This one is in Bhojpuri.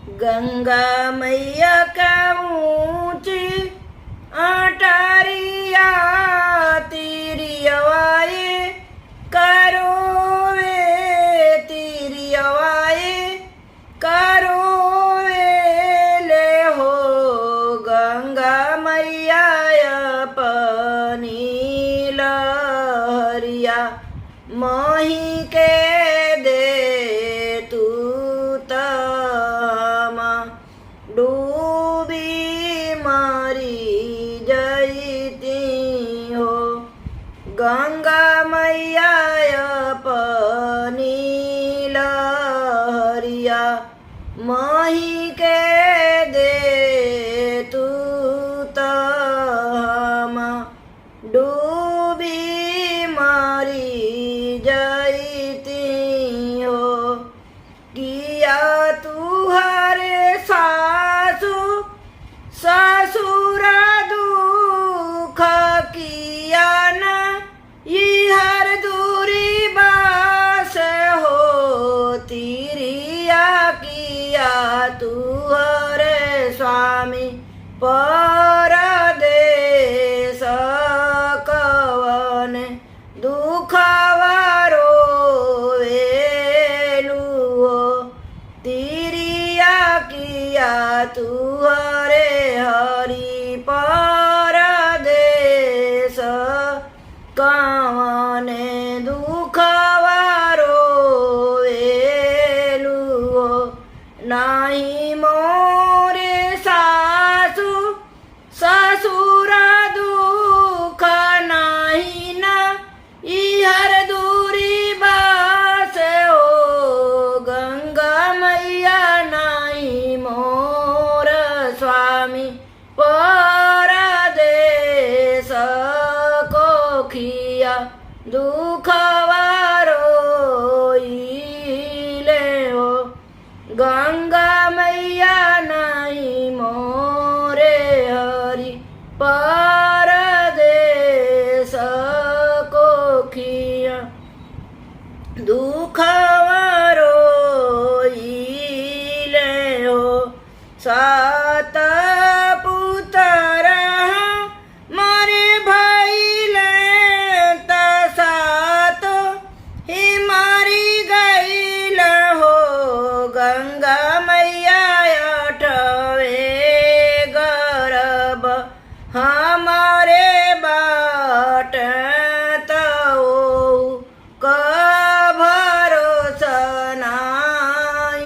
गंगा मैया का ऊंची अटारिया तिरियवाए करो वे तिरियवाए करो वे ले हो गंगा मैया अपनी लहरिया मोही के दे तू तमा डूबी मारी जईती हो गंगा मैया अपनी लहरिया मोही के दे तू तमा डूबी मारी जईती हो किया तुहरे सासु ससुर दुख किया न हर दूरी बास हो तिरिया किया तुहरे स्वामी परदेश कवन दुखवारो वेलुओ तिरिया किया तुहरे हरि परदेश कवने दुखवारो वेलुओ नाही मोरे सासु ससुर दुख नाही न हर दूरी बास हो गंगा मैया नाही मोर स्वामी परदेश कोखिया दुखवारो ले हो गंगा